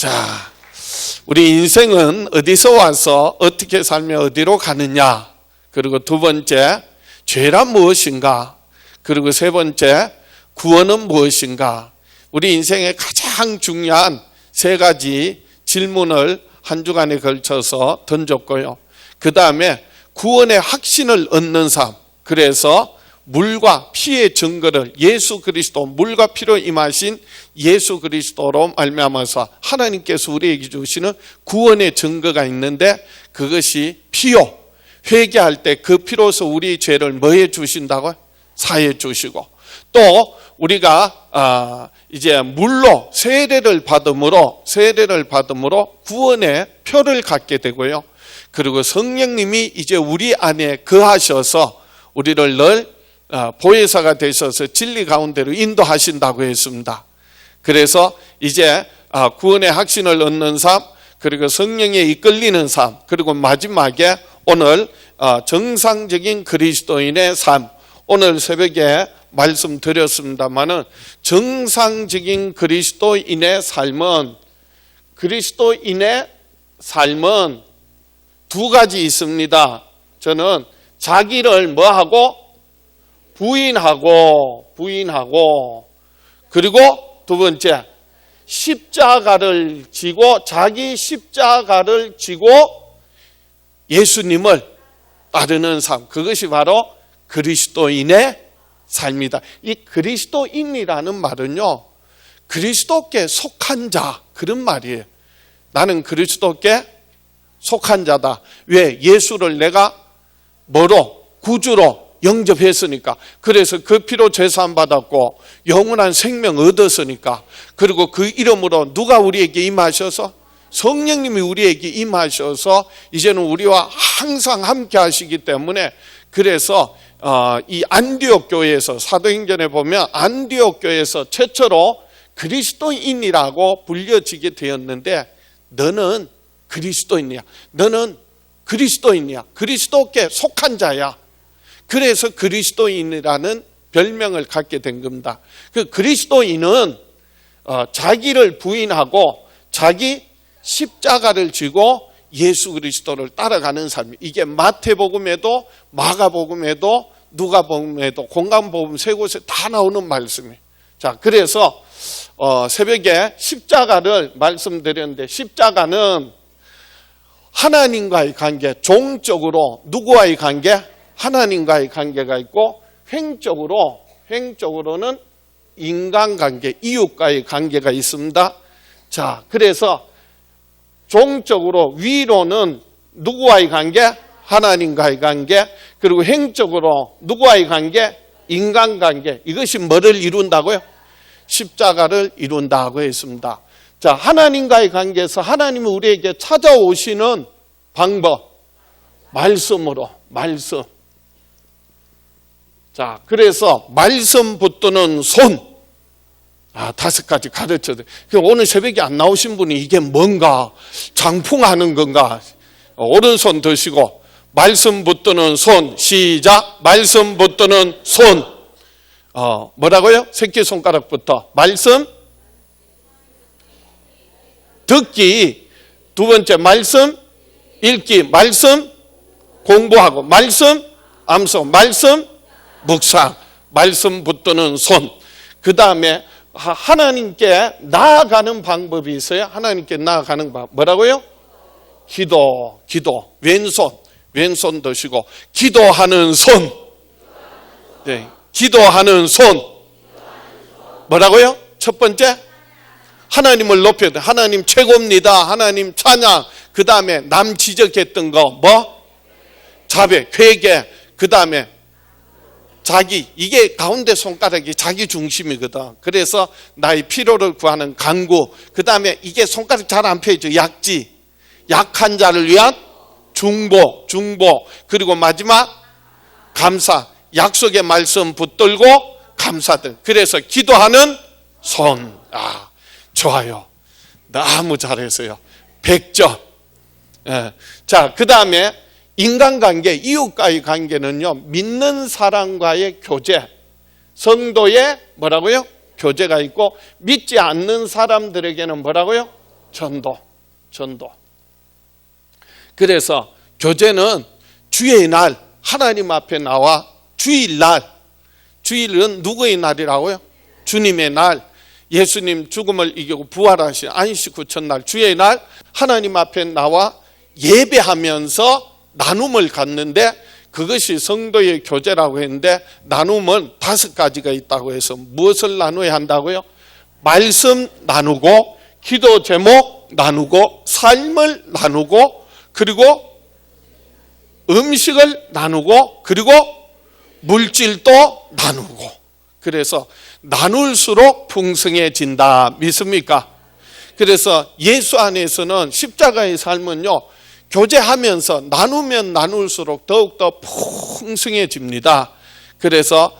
자, 우리 인생은 어디서 와서 어떻게 살며 어디로 가느냐, 그리고 두 번째, 죄란 무엇인가, 그리고 세 번째, 구원은 무엇인가. 우리 인생의 가장 중요한 세 가지 질문을 한 주간에 걸쳐서 던졌고요. 그 다음에 구원의 확신을 얻는 삶, 그래서 물과 피의 증거를 예수 그리스도, 물과 피로 임하신 예수 그리스도로 말미암아서 하나님께서 우리에게 주시는 구원의 증거가 있는데, 그것이 피요, 회개할 때 그 피로서 우리 죄를 뭐 해 주신다고요? 사해 주시고, 또 우리가 이제 물로 세례를 받음으로 구원의 표를 갖게 되고요. 그리고 성령님이 이제 우리 안에 거하셔서 우리를 늘 보혜사가 되셔서 진리 가운데로 인도하신다고 했습니다. 그래서 이제 구원의 확신을 얻는 삶, 그리고 성령에 이끌리는 삶, 그리고 마지막에 오늘 정상적인 그리스도인의 삶, 오늘 새벽에 말씀드렸습니다마는 정상적인 그리스도인의 삶은 두 가지 있습니다. 저는 자기를 뭐하고? 부인하고, 그리고 두 번째, 십자가를 지고, 자기 십자가를 지고 예수님을 따르는 삶, 그것이 바로 그리스도인의 삶이다. 이 그리스도인이라는 말은요, 그리스도께 속한 자, 그런 말이에요. 나는 그리스도께 속한 자다. 왜? 예수를 내가 뭐로? 구주로 영접했으니까. 그래서 그 피로 죄사함 받았고 영원한 생명 얻었으니까. 그리고 그 이름으로 누가 우리에게 임하셔서? 성령님이 우리에게 임하셔서 이제는 우리와 항상 함께 하시기 때문에, 그래서 이 안디옥 교회에서, 사도행전에 보면 안디옥 교회에서 최초로 그리스도인이라고 불려지게 되었는데, 너는 그리스도인이야. 너는 그리스도인이야. 그리스도께 속한 자야. 그래서 그리스도인이라는 별명을 갖게 된 겁니다. 그 그리스도인은 자기를 부인하고 자기 십자가를 지고 예수 그리스도를 따라가는 삶이, 이게 마태복음에도 마가복음에도 누가복음에도 공감복음 세 곳에 다 나오는 말씀이에요. 자, 그래서 새벽에 십자가를 말씀드렸는데, 십자가는 하나님과의 관계, 종적으로 누구와의 관계? 하나님과의 관계가 있고, 횡적으로는 인간관계, 이웃과의 관계가 있습니다. 자, 그래서 종적으로 위로는 누구와의 관계? 하나님과의 관계. 그리고 행적으로 누구와의 관계? 인간관계. 이것이 뭐를 이룬다고요? 십자가를 이룬다고 했습니다. 자, 하나님과의 관계에서 하나님이 우리에게 찾아오시는 방법, 말씀으로, 말씀. 자, 그래서 말씀 붙드는 손, 5가지 가르쳐드려요. 오늘 새벽에 안 나오신 분이 이게 뭔가, 장풍하는 건가? 오른손 드시고 말씀 붙드는 손, 시작. 말씀 붙드는 손. 뭐라고요? 새끼손가락부터 말씀 듣기, 두 번째 말씀 읽기, 말씀 공부하고, 말씀 암송, 말씀 묵상, 말씀 붙드는 손. 그 다음에 하나님께 나아가는 방법이 있어요. 하나님께 나아가는 방법 뭐라고요? 기도, 왼손 드시고 기도하는 손. 네, 기도하는 손. 뭐라고요? 첫 번째, 하나님을 높여야 돼. 하나님 최고입니다. 하나님 찬양. 그 다음에 남 지적했던 거 자백, 회개. 그 다음에 자기, 이게 가운데 손가락이 자기 중심이거든. 그래서 나의 필요를 구하는 간구. 그 다음에 이게 손가락 잘 안 펴져. 약지, 약한 자를 위한 중보. 그리고 마지막 감사, 약속의 말씀 붙들고 감사들. 그래서 기도하는 손. 좋아요. 너무 잘했어요. 100점. 자, 그 다음에 인간관계, 이웃과의 관계는요, 믿는 사람과의 교제, 성도의 뭐라고요? 교제가 있고, 믿지 않는 사람들에게는 뭐라고요? 전도. 그래서 교제는 주의 날 하나님 앞에 나와 주일날, 주일은 누구의 날이라고요? 주님의 날, 예수님 죽음을 이기고 부활하신 안식 후 첫날 주의 날 하나님 앞에 나와 예배하면서 나눔을 갖는데, 그것이 성도의 교제라고 했는데 나눔은 5가지가 있다고 해서 무엇을 나눠야 한다고요? 말씀 나누고, 기도 제목 나누고, 삶을 나누고, 그리고 음식을 나누고, 그리고 물질도 나누고. 그래서 나눌수록 풍성해진다. 믿습니까? 그래서 예수 안에서는 십자가의 삶은요, 교제하면서 나누면 나눌수록 더욱더 풍성해집니다. 그래서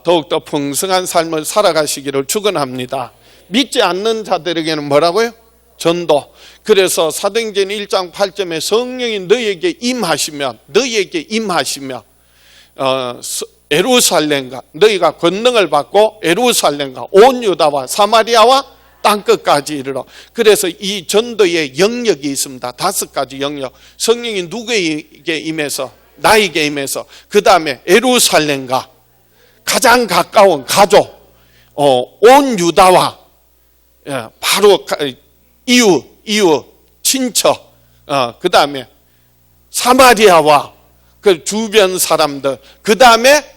더욱더 풍성한 삶을 살아가시기를 축원합니다. 믿지 않는 자들에게는 뭐라고요? 전도. 그래서 사도행전 1장 8절에 성령이 너희에게 임하시면 예루살렘과 너희가 권능을 받고 예루살렘과 온 유다와 사마리아와 땅끝까지 이르러. 그래서 이 전도의 영역이 있습니다. 5가지 영역. 성령이 누구에게 임해서? 나에게 임해서. 그 다음에 예루살렘과 가장 가까운 가족, 온 유다와 바로 이웃, 친척, 그 다음에 사마리아와 그 주변 사람들, 그 다음에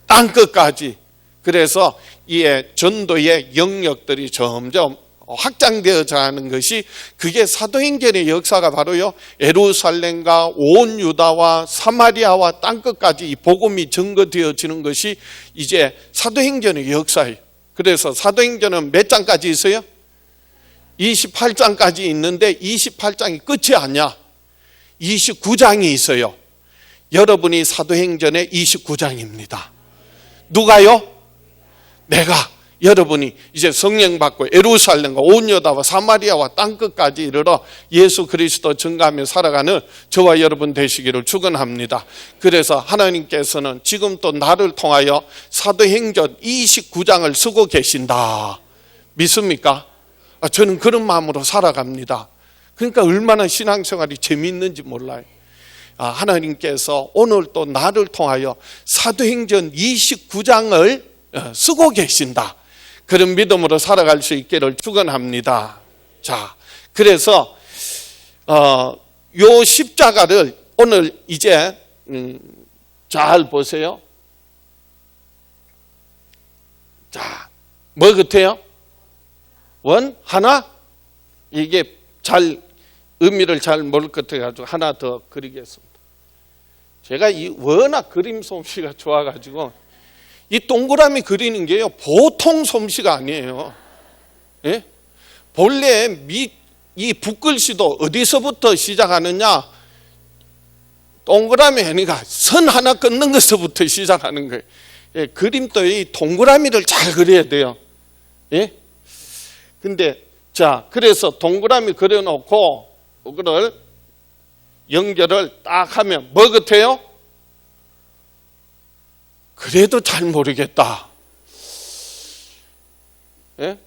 땅끝까지. 그래서 이 전도의 영역들이 점점 확장되어져 가는 것이, 그게 사도행전의 역사가 바로요, 예루살렘과 온 유다와 사마리아와 땅끝까지 이 복음이 증거되어지는 것이 이제 사도행전의 역사예요. 그래서 사도행전은 몇 장까지 있어요? 28장까지 있는데 28장이 끝이 아니야. 29장이 있어요. 여러분이 사도행전의 29장입니다. 누가요? 내가, 여러분이 이제 성령 받고 예루살렘과 온 유다와 사마리아와 땅끝까지 이르러 예수 그리스도 증거하며 살아가는 저와 여러분 되시기를 축원합니다. 그래서 하나님께서는 지금 또 나를 통하여 사도행전 29장을 쓰고 계신다. 믿습니까? 저는 그런 마음으로 살아갑니다. 그러니까 얼마나 신앙생활이 재미있는지 몰라요. 하나님께서 오늘 또 나를 통하여 사도행전 29장을 쓰고 계신다. 그런 믿음으로 살아갈 수 있기를 축원합니다. 자, 그래서 요 십자가를 오늘 이제 잘 보세요. 자, 뭐 같아요? 원, 하나? 이게 잘 의미를 잘 모를 것 같아가지고 하나 더 그리겠습니다. 제가 워낙 그림 솜씨가 좋아가지고 이 동그라미 그리는 게요, 보통 솜씨가 아니에요. 예? 본래 이 붓글씨도 어디서부터 시작하느냐? 동그라미 하니까 선 하나 끊는 것부터 시작하는 거예요. 예, 그림도 이 동그라미를 잘 그려야 돼요. 예? 근데 자, 그래서 동그라미 그려놓고 그걸 연결을 딱 하면 뭐 같아요? 그래도 잘 모르겠다. 예?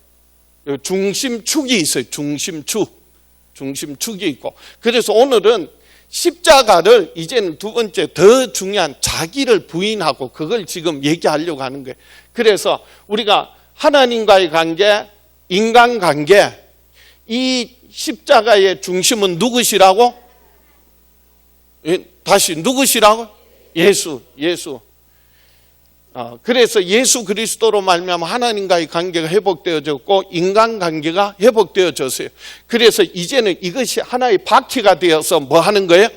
중심축이 있어요. 중심축이 있고. 그래서 오늘은 십자가를 이제는 두 번째 더 중요한 자기를 부인하고 그걸 지금 얘기하려고 하는 거예요. 그래서 우리가 하나님과의 관계, 인간관계, 이 십자가의 중심은 누구시라고? 다시 누구시라고? 예수. 그래서 예수 그리스도로 말미암아 하나님과의 관계가 회복되어졌고 인간관계가 회복되어졌어요. 그래서 이제는 이것이 하나의 바퀴가 되어서 뭐 하는 거예요?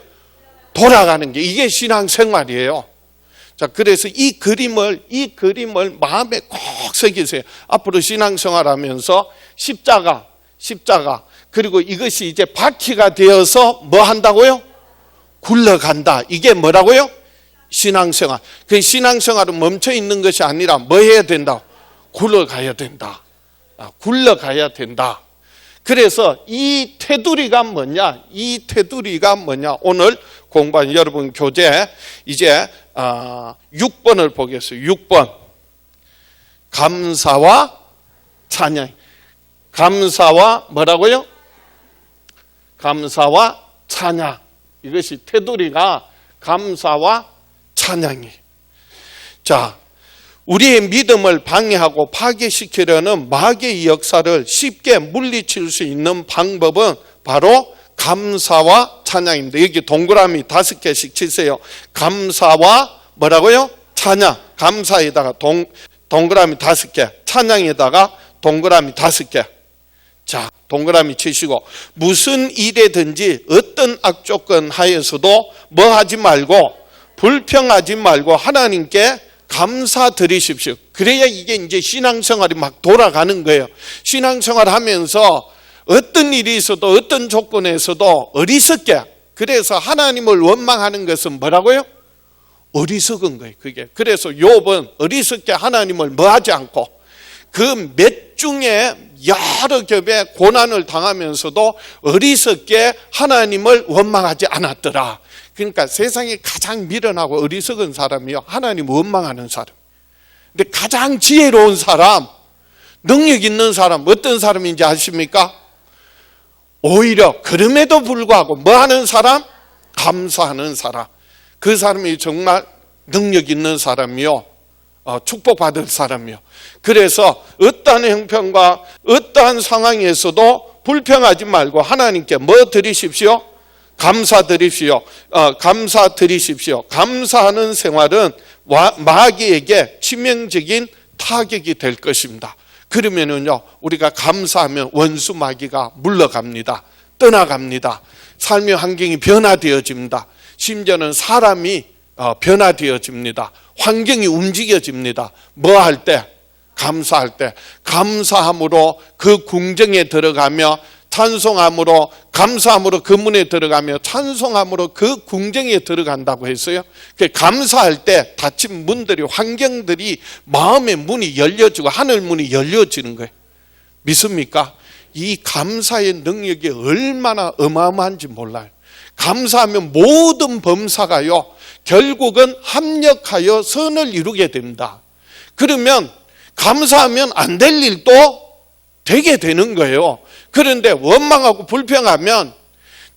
돌아가는 게, 이게 신앙생활이에요. 자, 그래서 이 그림을 마음에 꼭 새기세요. 앞으로 신앙생활하면서 십자가, 그리고 이것이 이제 바퀴가 되어서 뭐 한다고요? 굴러간다. 이게 뭐라고요? 신앙생활. 그 신앙생활은 멈춰 있는 것이 아니라 뭐 해야 된다? 굴러가야 된다. 굴러가야 된다. 그래서 이 테두리가 뭐냐? 오늘 공부한 여러분 교재 이제 6번을 보겠어요. 6번. 감사와 찬양. 감사와 뭐라고요? 감사와 찬양. 이것이 테두리가 감사와 찬양이에요. 자, 우리의 믿음을 방해하고 파괴시키려는 마귀의 역사를 쉽게 물리칠 수 있는 방법은 바로 감사와 찬양입니다. 여기 동그라미 5개씩 치세요. 감사와 뭐라고요? 찬양. 감사에다가 동그라미 5개, 찬양에다가 동그라미 5개. 자, 동그라미 치시고, 무슨 일에든지 어떤 악조건 하에서도 뭐 하지 말고, 불평하지 말고 하나님께 감사드리십시오. 그래야 이게 이제 신앙생활이 막 돌아가는 거예요. 신앙생활 하면서 어떤 일이 있어도 어떤 조건에서도 어리석게, 그래서 하나님을 원망하는 것은 뭐라고요? 어리석은 거예요. 그게. 그래서 욥은 어리석게 하나님을 뭐하지 않고 그 몇 중에 여러 겹의 고난을 당하면서도 어리석게 하나님을 원망하지 않았더라. 그러니까 세상에 가장 미련하고 어리석은 사람이요, 하나님 원망하는 사람. 근데 가장 지혜로운 사람, 능력 있는 사람, 어떤 사람인지 아십니까? 오히려 그럼에도 불구하고 뭐 하는 사람? 감사하는 사람. 그 사람이 정말 능력 있는 사람이요, 축복받을 사람이요. 그래서 어떠한 형편과 어떠한 상황에서도 불평하지 말고 하나님께 뭐 드리십시오? 감사드리십시오. 감사드리십시오. 감사하는 생활은 마귀에게 치명적인 타격이 될 것입니다. 그러면은요, 우리가 감사하면 원수 마귀가 물러갑니다. 떠나갑니다. 삶의 환경이 변화되어집니다. 심지어는 사람이 변화되어집니다. 환경이 움직여집니다. 뭐 할 때? 감사할 때. 감사함으로 그 궁정에 들어가며 찬송함으로, 감사함으로 그 문에 들어가며 찬송함으로 그 궁정에 들어간다고 했어요. 감사할 때 닫힌 문들이, 환경들이, 마음의 문이 열려지고 하늘 문이 열려지는 거예요. 믿습니까? 이 감사의 능력이 얼마나 어마어마한지 몰라요. 감사하면 모든 범사가요, 결국은 합력하여 선을 이루게 됩니다. 그러면 감사하면 안 될 일도 되게 되는 거예요. 그런데 원망하고 불평하면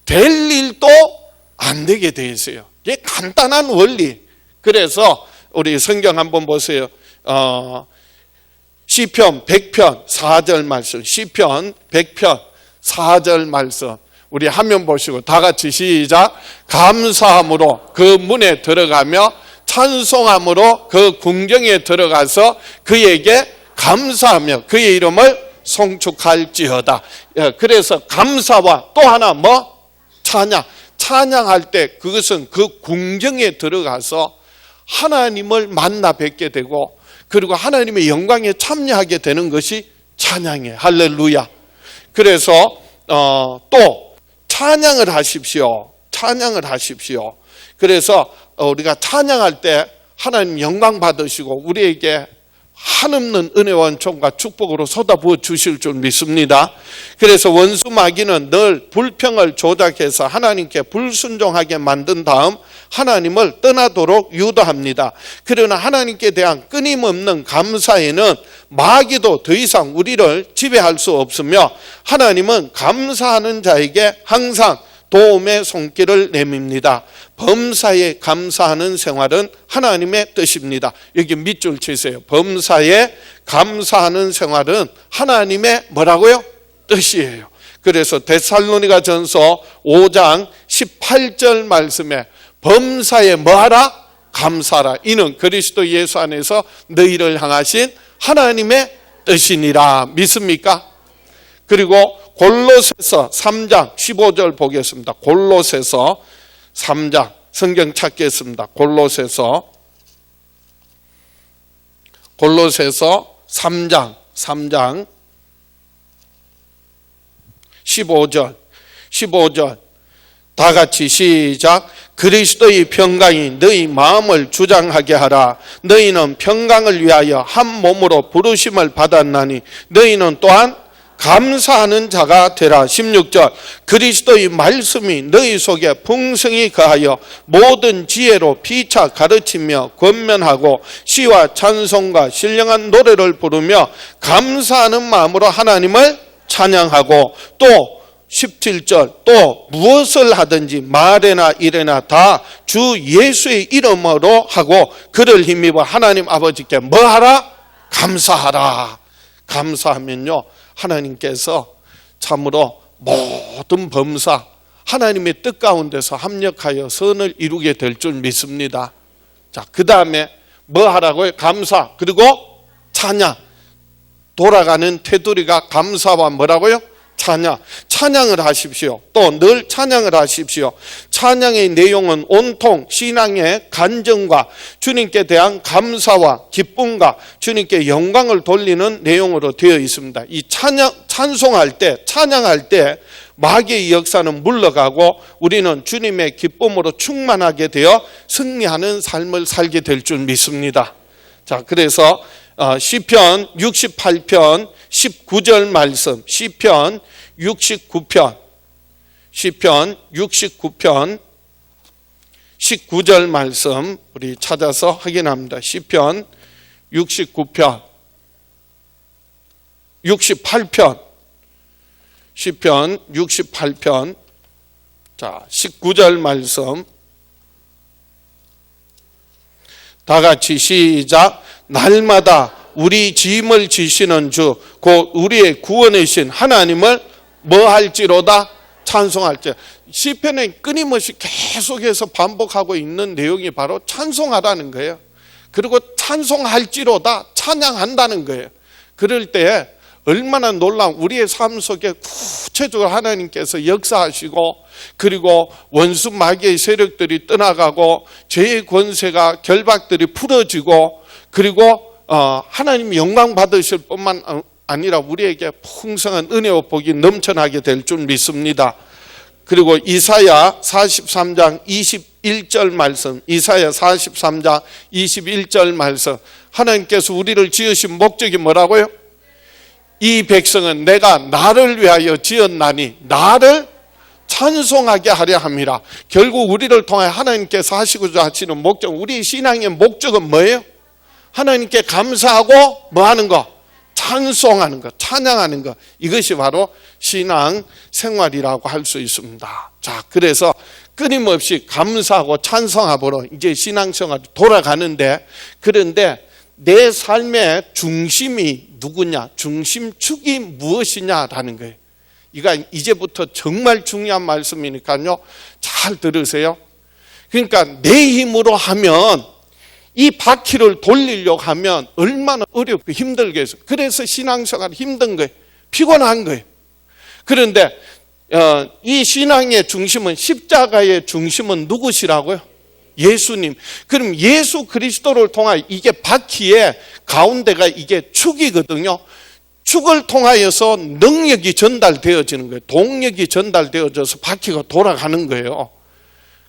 될 일도 안 되게 돼 있어요. 이게 간단한 원리. 그래서 우리 성경 한번 보세요. 시편 100편 4절 말씀. 시편 100편 4절 말씀. 우리 화면 보시고 다 같이 시작. 감사함으로 그 문에 들어가며 찬송함으로 그 궁정에 들어가서 그에게 감사하며 그의 이름을 송축할지어다. 그래서 감사와 또 하나 뭐? 찬양. 찬양할 때 그것은 그 궁정에 들어가서 하나님을 만나 뵙게 되고, 그리고 하나님의 영광에 참여하게 되는 것이 찬양이에요. 할렐루야. 그래서 또 찬양을 하십시오. 찬양을 하십시오. 그래서 우리가 찬양할 때 하나님 영광 받으시고 우리에게 한없는 은혜와 은총과 축복으로 쏟아부어 주실 줄 믿습니다. 그래서 원수 마귀는 늘 불평을 조작해서 하나님께 불순종하게 만든 다음 하나님을 떠나도록 유도합니다. 그러나 하나님께 대한 끊임없는 감사에는 마귀도 더 이상 우리를 지배할 수 없으며, 하나님은 감사하는 자에게 항상 도움의 손길을 내밉니다. 범사에 감사하는 생활은 하나님의 뜻입니다. 여기 밑줄 치세요. 범사에 감사하는 생활은 하나님의 뭐라고요? 뜻이에요. 그래서 데살로니가 전서 5장 18절 말씀에 범사에 뭐하라? 감사하라. 이는 그리스도 예수 안에서 너희를 향하신 하나님의 뜻이니라. 믿습니까? 그리고 골로새서 3장 15절 보겠습니다. 골로새서 3장 성경 찾겠습니다. 골로새서 3장 15절 다 같이 시작. 그리스도의 평강이 너희 마음을 주장하게 하라. 너희는 평강을 위하여 한 몸으로 부르심을 받았나니 너희는 또한 감사하는 자가 되라. 16절 그리스도의 말씀이 너희 속에 풍성히 거하여 모든 지혜로 피차 가르치며 권면하고 시와 찬송과 신령한 노래를 부르며 감사하는 마음으로 하나님을 찬양하고 또 17절 또 무엇을 하든지 말에나 일에나 다 주 예수의 이름으로 하고 그를 힘입어 하나님 아버지께 뭐하라? 감사하라. 감사하면요 하나님께서 참으로 모든 범사 하나님의 뜻 가운데서 합력하여 선을 이루게 될 줄 믿습니다. 자, 그 다음에 뭐 하라고요? 감사, 그리고 찬양. 돌아가는 테두리가 감사와 뭐라고요? 찬양. 찬양을 하십시오. 또 늘 찬양을 하십시오. 찬양의 내용은 온통 신앙의 간증과 주님께 대한 감사와 기쁨과 주님께 영광을 돌리는 내용으로 되어 있습니다. 이 찬송할 때, 찬양할 때 마귀의 역사는 물러가고 우리는 주님의 기쁨으로 충만하게 되어 승리하는 삶을 살게 될 줄 믿습니다. 자, 그래서 시편 68편 19절 말씀, 시편 69편 19절 말씀 우리 찾아서 확인합니다. 시편 68편 시편 68편 자 19절 말씀 다 같이 시작. 날마다 우리 짐을 지시는 주 곧 우리의 구원이신 하나님을 뭐 할지로다? 찬송할지. 시편에 끊임없이 계속해서 반복하고 있는 내용이 바로 찬송하라는 거예요. 그리고 찬송할지로다, 찬양한다는 거예요. 그럴 때 얼마나 놀라운 우리의 삶 속에 구체적으로 하나님께서 역사하시고 그리고 원수 마귀의 세력들이 떠나가고 죄의 권세가 결박들이 풀어지고 그리고 하나님 영광 받으실 뿐만 아니라 우리에게 풍성한 은혜와 복이 넘쳐나게 될 줄 믿습니다. 그리고 이사야 43장 21절 말씀, 이사야 43장 21절 말씀, 하나님께서 우리를 지으신 목적이 뭐라고요? 이 백성은 내가 나를 위하여 지었나니 나를 찬송하게 하려 함이라. 결국 우리를 통해 하나님께서 하시고자 하시는 목적, 우리 신앙의 목적은 뭐예요? 하나님께 감사하고 뭐 하는 거? 찬송하는 것, 찬양하는 것. 이것이 바로 신앙 생활이라고 할 수 있습니다. 자, 그래서 끊임없이 감사하고 찬송함으로 이제 신앙생활이 돌아가는데, 그런데 내 삶의 중심이 누구냐, 중심축이 무엇이냐라는 거예요. 이거 이제부터 정말 중요한 말씀이니까요, 잘 들으세요. 그러니까 내 힘으로 하면 이 바퀴를 돌리려고 하면 얼마나 어렵고 힘들겠어. 그래서 신앙생활이 힘든 거예요. 피곤한 거예요. 그런데 이 신앙의 중심은, 십자가의 중심은 누구시라고요? 예수님. 그럼 예수 그리스도를 통하여 이게 바퀴의 가운데가 이게 축이거든요. 축을 통하여서 능력이 전달되어지는 거예요. 동력이 전달되어져서 바퀴가 돌아가는 거예요.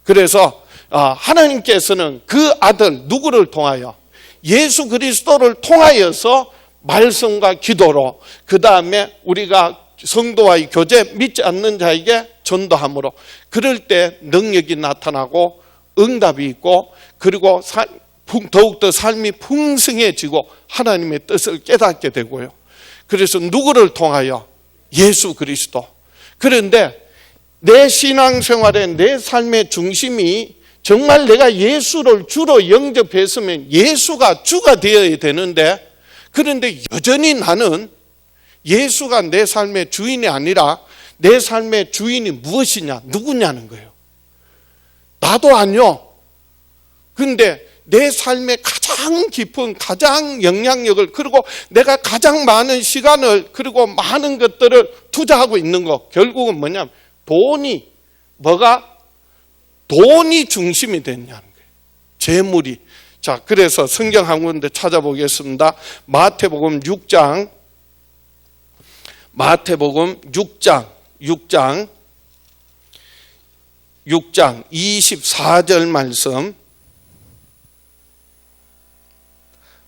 그래서 하나님께서는 그 아들 누구를 통하여? 예수 그리스도를 통하여서 말씀과 기도로, 그 다음에 우리가 성도와의 교제, 믿지 않는 자에게 전도함으로, 그럴 때 능력이 나타나고 응답이 있고, 그리고 더욱더 삶이 풍성해지고 하나님의 뜻을 깨닫게 되고요. 그래서 누구를 통하여? 예수 그리스도. 그런데 내 신앙생활에 내 삶의 중심이 정말 내가 예수를 주로 영접했으면 예수가 주가 되어야 되는데, 그런데 여전히 나는 예수가 내 삶의 주인이 아니라 내 삶의 주인이 무엇이냐, 누구냐는 거예요. 나도 아니요. 그런데 내 삶의 가장 깊은, 가장 영향력을, 그리고 내가 가장 많은 시간을, 그리고 많은 것들을 투자하고 있는 거, 결국은 뭐냐면 돈이 중심이 됐냐는 거예요. 재물이. 자, 그래서 성경 한 군데 찾아보겠습니다. 마태복음 6장 24절 말씀.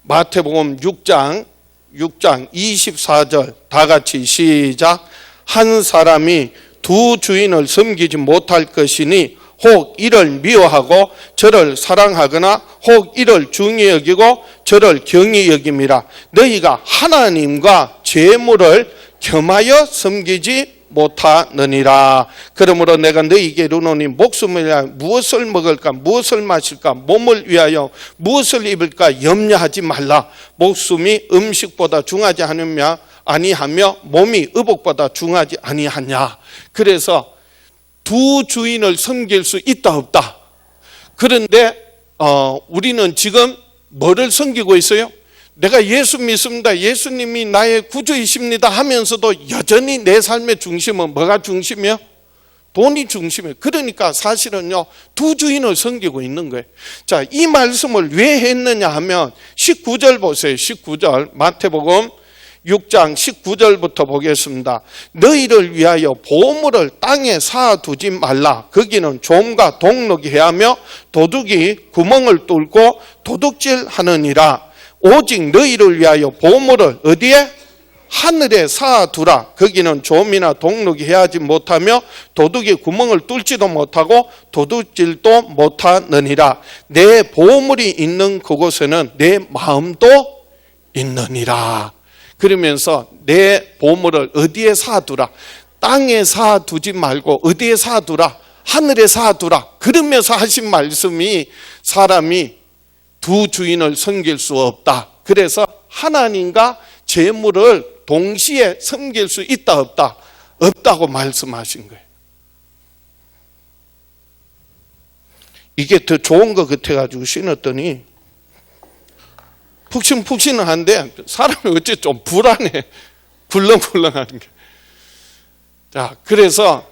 마태복음 6장 24절 다 같이 시작. 한 사람이 두 주인을 섬기지 못할 것이니 혹 이를 미워하고 저를 사랑하거나 혹 이를 중히 여기고 저를 경히 여김이라. 너희가 하나님과 재물을 겸하여 섬기지 못하느니라. 그러므로 내가 너희에게 이르노니 목숨을 위하여 무엇을 먹을까 무엇을 마실까 몸을 위하여 무엇을 입을까 염려하지 말라. 목숨이 음식보다 중하지 아니하며 몸이 의복보다 중하지 아니하냐. 그래서 두 주인을 섬길 수 있다 없다. 그런데 우리는 지금 뭐를 섬기고 있어요? 내가 예수 믿습니다, 예수님이 나의 구주이십니다 하면서도 여전히 내 삶의 중심은 뭐가 중심이요? 돈이 중심이에요. 그러니까 사실은요, 두 주인을 섬기고 있는 거예요. 자, 이 말씀을 왜 했느냐 하면 19절 보세요. 19절 마태복음 6장 19절부터 보겠습니다. 너희를 위하여 보물을 땅에 쌓아두지 말라. 거기는 좀과 동록이 해하며 도둑이 구멍을 뚫고 도둑질하느니라. 오직 너희를 위하여 보물을 어디에? 하늘에 쌓아두라. 거기는 좀이나 동록이 해하지 못하며 도둑이 구멍을 뚫지도 못하고 도둑질도 못하느니라. 내 보물이 있는 그곳에는 내 마음도 있느니라. 그러면서 내 보물을 어디에 쌓아두라? 땅에 쌓아두지 말고 어디에 쌓아두라? 하늘에 쌓아두라. 그러면서 하신 말씀이 사람이 두 주인을 섬길 수 없다. 그래서 하나님과 재물을 동시에 섬길 수 있다 없다? 없다고 말씀하신 거예요. 이게 더 좋은 것 같아가지고 신었더니 푹신푹신한데 사람이 어째 좀 불안해. 굴렁굴렁하는 게. 자, 그래서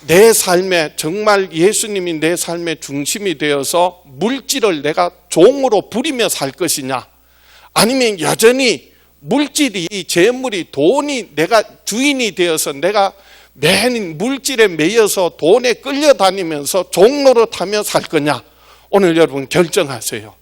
내 삶에 정말 예수님이 내 삶의 중심이 되어서 물질을 내가 종으로 부리며 살 것이냐, 아니면 여전히 물질이, 재물이, 돈이 내가 주인이 되어서 내가 맨 물질에 매여서 돈에 끌려다니면서 종노릇하며 살 거냐. 오늘 여러분 결정하세요.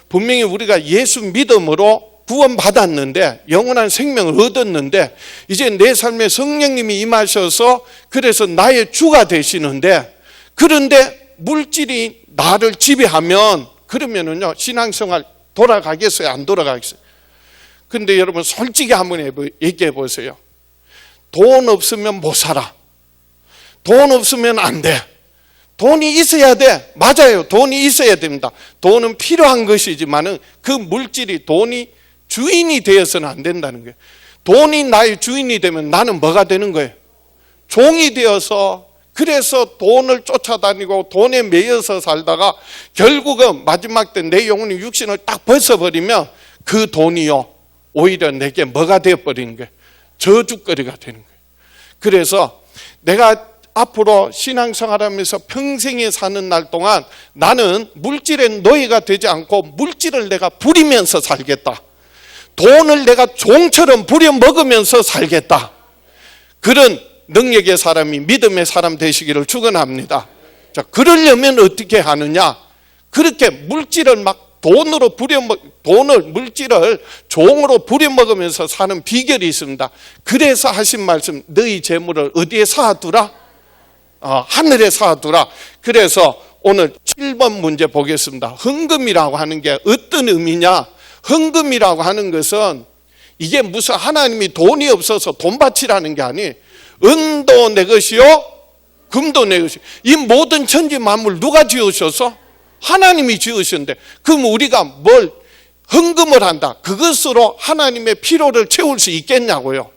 분명히 우리가 예수 믿음으로 구원받았는데, 영원한 생명을 얻었는데, 이제 내 삶에 성령님이 임하셔서 그래서 나의 주가 되시는데, 그런데 물질이 나를 지배하면 그러면은요, 신앙생활 돌아가겠어요? 안 돌아가겠어요? 근데 여러분 솔직히 한번 얘기해 보세요. 돈 없으면 못 살아. 돈 없으면 안 돼. 돈이 있어야 돼. 맞아요. 돈이 있어야 됩니다. 돈은 필요한 것이지만은 그 물질이, 돈이 주인이 되어서는 안 된다는 거예요. 돈이 나의 주인이 되면 나는 뭐가 되는 거예요? 종이 되어서, 그래서 돈을 쫓아다니고 돈에 매여서 살다가 결국은 마지막 때 내 영혼이 육신을 딱 벗어버리면 그 돈이요, 오히려 내게 뭐가 되어버리는 거예요? 저주거리가 되는 거예요. 그래서 내가 앞으로 신앙생활하면서 평생에 사는 날 동안 나는 물질의 노예가 되지 않고 물질을 내가 부리면서 살겠다. 돈을 내가 종처럼 부려먹으면서 살겠다. 그런 능력의 사람이, 믿음의 사람 되시기를 축원합니다. 자, 그러려면 어떻게 하느냐? 그렇게 물질을 막 물질을 종으로 부려먹으면서 사는 비결이 있습니다. 그래서 하신 말씀, 너희 재물을 어디에 쌓아두라? 하늘에 쌓아두라. 그래서 오늘 7번 문제 보겠습니다. 헌금이라고 하는 게 어떤 의미냐? 헌금이라고 하는 것은 이게 무슨 하나님이 돈이 없어서 돈 바치라는 게 아니, 은도 내 것이요 금도 내 것이요. 이 모든 천지 만물 누가 지으셔서? 하나님이 지으셨는데, 그럼 우리가 뭘 헌금을 한다, 그것으로 하나님의 필요를 채울 수 있겠냐고요.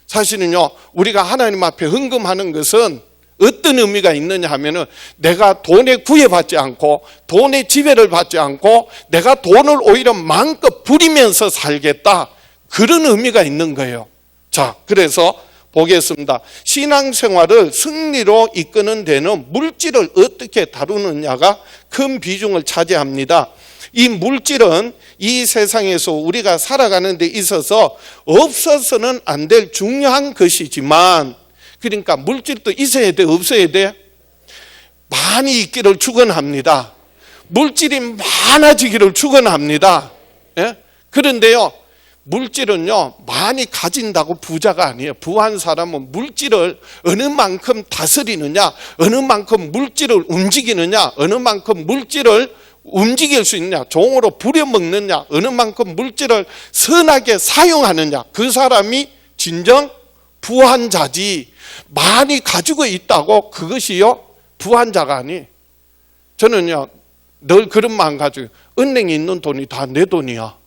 사실은요, 우리가 하나님 앞에 헌금하는 것은 어떤 의미가 있느냐 하면은, 내가 돈에 구애받지 않고 돈의 지배를 받지 않고 내가 돈을 오히려 마음껏 부리면서 살겠다, 그런 의미가 있는 거예요. 자, 그래서 보겠습니다. 신앙생활을 승리로 이끄는 데는 물질을 어떻게 다루느냐가 큰 비중을 차지합니다. 이 물질은 이 세상에서 우리가 살아가는 데 있어서 없어서는 안 될 중요한 것이지만, 그러니까 물질도 있어야 돼, 없어야 돼? 많이 있기를 축원합니다. 물질이 많아지기를 축원합니다. 예? 그런데요, 물질은요, 많이 가진다고 부자가 아니에요. 부한 사람은 물질을 어느 만큼 다스리느냐, 어느 만큼 물질을 움직이느냐, 어느 만큼 물질을 움직일 수 있느냐, 종으로 부려먹느냐, 어느 만큼 물질을 선하게 사용하느냐, 그 사람이 진정 부한 자지. 많이 가지고 있다고 그것이요 부한 자가 아니. 저는요 늘 그런 마음 가지고 은행에 있는 돈이 다 내 돈이야.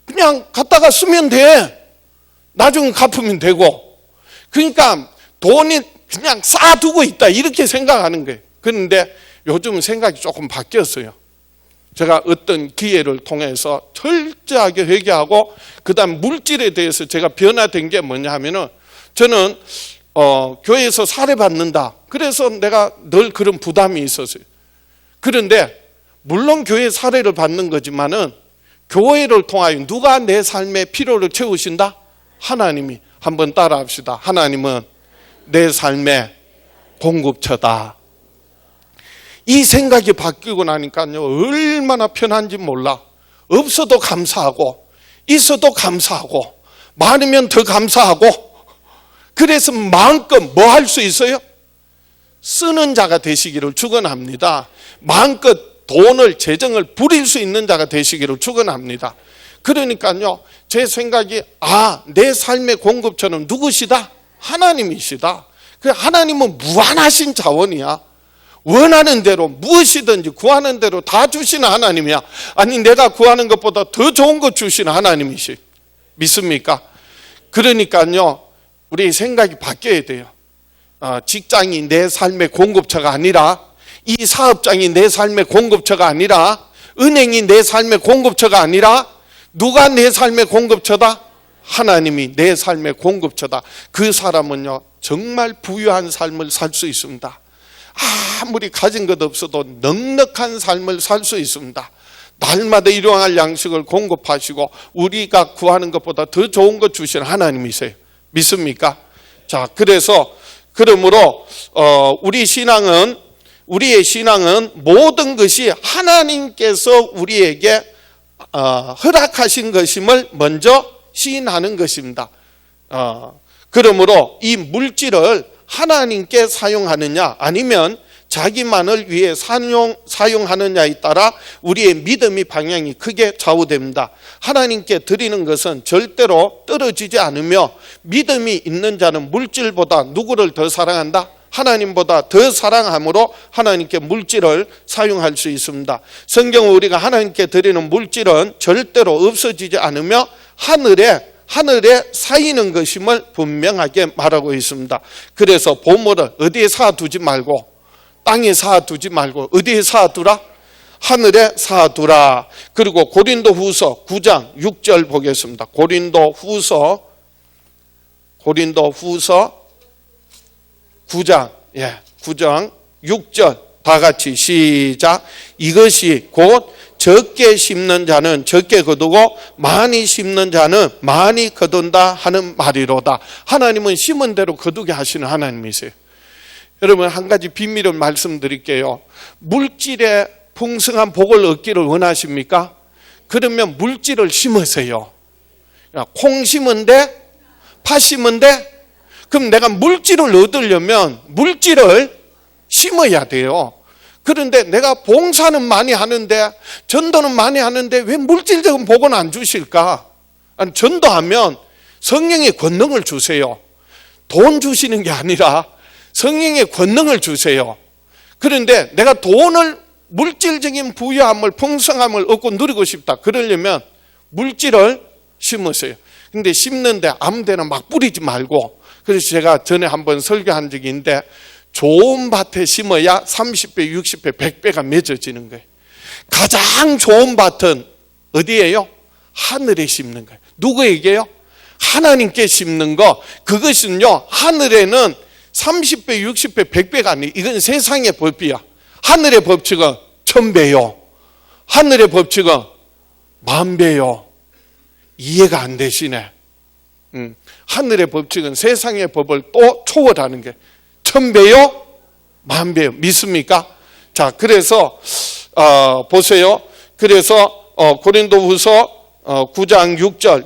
그냥 갖다가 쓰면 돼. 나중에 갚으면 되고. 그러니까 돈이 그냥 쌓아두고 있다 이렇게 생각하는 거예요. 그런데 요즘 생각이 조금 바뀌었어요. 제가 어떤 기회를 통해서 철저하게 회개하고 그다음 물질에 대해서 제가 변화된 게 뭐냐 하면은 저는 교회에서 사례받는다. 그래서 내가 늘 그런 부담이 있었어요. 그런데 물론 교회 사례를 받는 거지만은 교회를 통하여 누가 내 삶의 필요를 채우신다? 하나님이. 한번 따라합시다. 하나님은 내 삶의 공급처다. 이 생각이 바뀌고 나니까요 얼마나 편한지 몰라. 없어도 감사하고 있어도 감사하고 많으면 더 감사하고. 그래서 마음껏 뭐 할 수 있어요? 쓰는 자가 되시기를 축원합니다. 마음껏 돈을 재정을 부릴 수 있는 자가 되시기를 축원합니다. 그러니까요 제 생각이 내 삶의 공급처는 누구시다? 하나님이시다. 그 하나님은 무한하신 자원이야. 원하는 대로 무엇이든지 구하는 대로 다 주시는 하나님이야. 아니 내가 구하는 것보다 더 좋은 것 주시는 하나님이시. 믿습니까? 그러니까요 우리 생각이 바뀌어야 돼요. 직장이 내 삶의 공급처가 아니라, 이 사업장이 내 삶의 공급처가 아니라, 은행이 내 삶의 공급처가 아니라 누가 내 삶의 공급처다? 하나님이 내 삶의 공급처다. 그 사람은요 정말 부유한 삶을 살 수 있습니다. 아무리 가진 것 없어도 넉넉한 삶을 살 수 있습니다. 날마다 일용할 양식을 공급하시고 우리가 구하는 것보다 더 좋은 것 주시는 하나님이세요. 믿습니까? 자, 그러므로 우리의 신앙은 모든 것이 하나님께서 우리에게 허락하신 것임을 먼저 시인하는 것입니다. 그러므로 이 물질을 하나님께 사용하느냐 아니면 자기만을 위해 사용하느냐에 따라 우리의 믿음의 방향이 크게 좌우됩니다. 하나님께 드리는 것은 절대로 떨어지지 않으며 믿음이 있는 자는 물질보다 누구를 더 사랑한다? 하나님보다 더 사랑함으로 하나님께 물질을 사용할 수 있습니다. 성경은 우리가 하나님께 드리는 물질은 절대로 없어지지 않으며 하늘에 쌓이는 것임을 분명하게 말하고 있습니다. 그래서 보물을 어디에 쌓아두지 말고, 땅에 쌓아두지 말고 어디에 쌓아두라? 하늘에 쌓아두라. 그리고 고린도후서 9장 6절 보겠습니다. 고린도후서 9장 6절 다 같이 시작. 이것이 곧 적게 심는 자는 적게 거두고 많이 심는 자는 많이 거둔다 하는 말이로다. 하나님은 심은 대로 거두게 하시는 하나님이세요. 여러분 한 가지 비밀을 말씀드릴게요. 물질의 풍성한 복을 얻기를 원하십니까? 그러면 물질을 심으세요. 콩 심은데 팥 심은데 그럼 내가 물질을 얻으려면 물질을 심어야 돼요. 그런데 내가 봉사는 많이 하는데 전도는 많이 하는데 왜 물질적인 복은 안 주실까? 아니, 전도하면 성령의 권능을 주세요. 돈 주시는 게 아니라 성령의 권능을 주세요. 그런데 내가 돈을 물질적인 부유함을 풍성함을 얻고 누리고 싶다. 그러려면 물질을 심으세요. 근데 심는데 아무 데나 막 뿌리지 말고, 그래서 제가 전에 한번 설교한 적이 있는데 좋은 밭에 심어야 30배, 60배, 100배가 맺어지는 거예요. 가장 좋은 밭은 어디예요? 하늘에 심는 거예요. 누구에게요? 하나님께 심는 거. 그것은요 하늘에는 30배, 60배, 100배가 아니에요. 이건 세상의 법이야. 하늘의 법칙은 1000배요. 하늘의 법칙은 10,000배요. 이해가 안 되시네. 하늘의 법칙은 세상의 법을 또 초월하는 게 1000배요? 10,000배요. 믿습니까? 자, 그래서 보세요. 그래서 고린도후서 9장 6절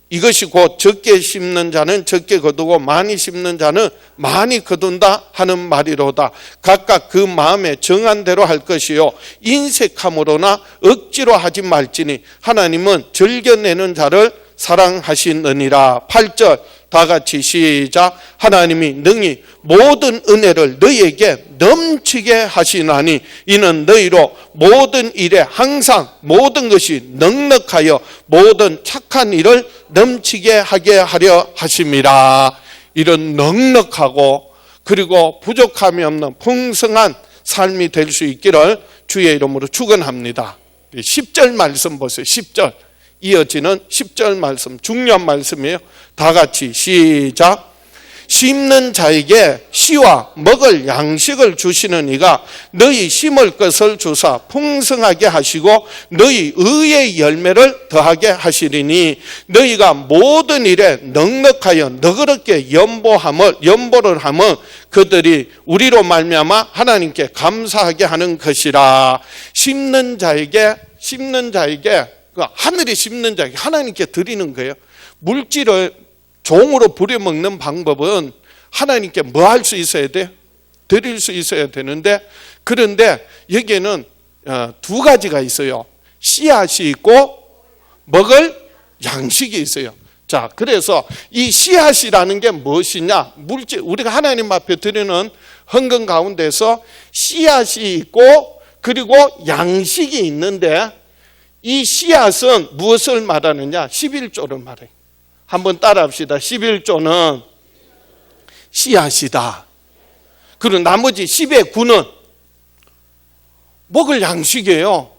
이것이 곧 적게 심는 자는 적게 거두고 많이 심는 자는 많이 거둔다 하는 말이로다. 각각 그 마음에 정한 대로 할 것이요 인색함으로나 억지로 하지 말지니 하나님은 즐겨내는 자를 사랑하시느니라. 8절 다 같이 시작. 하나님이 능히 모든 은혜를 너희에게 넘치게 하시나니 이는 너희로 모든 일에 항상 모든 것이 넉넉하여 모든 착한 일을 넘치게 하게 하려 하심이라. 이런 넉넉하고 그리고 부족함이 없는 풍성한 삶이 될 수 있기를 주의 이름으로 축원합니다. 10절 말씀 보세요. 10절 이어지는 10절 말씀 중요한 말씀이에요. 다 같이 시작. 심는 자에게 씨와 먹을 양식을 주시는 이가 너희 심을 것을 주사 풍성하게 하시고 너희 의의 열매를 더하게 하시리니 너희가 모든 일에 넉넉하여 너그럽게 연보를 하면 그들이 우리로 말미암아 하나님께 감사하게 하는 것이라. 심는 자에게 하늘이 심는 자에게 하나님께 드리는 거예요. 물질을 종으로 부려먹는 방법은 하나님께 뭐 할 수 있어야 돼? 드릴 수 있어야 되는데, 그런데 여기에는 두 가지가 있어요. 씨앗이 있고 먹을 양식이 있어요. 자, 그래서 이 씨앗이라는 게 무엇이냐? 물질, 우리가 하나님 앞에 드리는 헌금 가운데서 씨앗이 있고 그리고 양식이 있는데, 이 씨앗은 무엇을 말하느냐? 11조를 말해요. 한번 따라합시다. 11조는 씨앗이다. 그리고 나머지 10의 9는 먹을 양식이에요.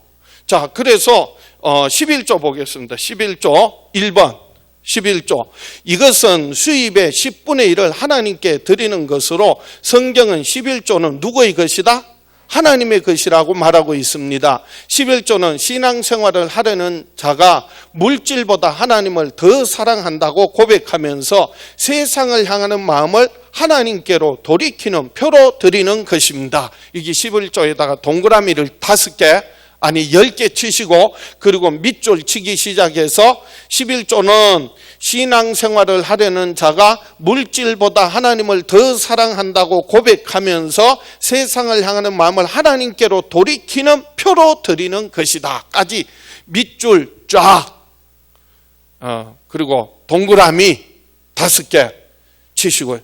자, 그래서 11조 보겠습니다. 11조 1번 11조. 이것은 수입의 10분의 1을 하나님께 드리는 것으로 성경은 11조는 누구의 것이다? 하나님의 것이라고 말하고 있습니다. 11조는 신앙생활을 하려는 자가 물질보다 하나님을 더 사랑한다고 고백하면서 세상을 향하는 마음을 하나님께로 돌이키는 표로 드리는 것입니다. 이게 11조에다가 동그라미를 5개 아니 10개 치시고 그리고 밑줄 치기 시작해서 11조는 신앙생활을 하려는 자가 물질보다 하나님을 더 사랑한다고 고백하면서 세상을 향하는 마음을 하나님께로 돌이키는 표로 드리는 것이다 까지 밑줄 쫙 그리고 동그라미 5개 치시고요.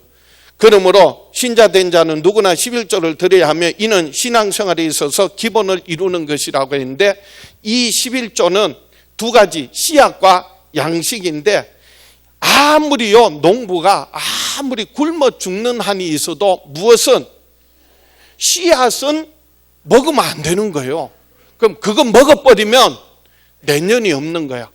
그러므로 신자된 자는 누구나 11조를 드려야 하며 이는 신앙생활에 있어서 기본을 이루는 것이라고 했는데, 이 11조는 두 가지 씨앗과 양식인데, 아무리요 농부가 아무리 굶어 죽는 한이 있어도 무엇은 씨앗은 먹으면 안 되는 거예요. 그럼 그거 먹어버리면 내년이 없는 거야.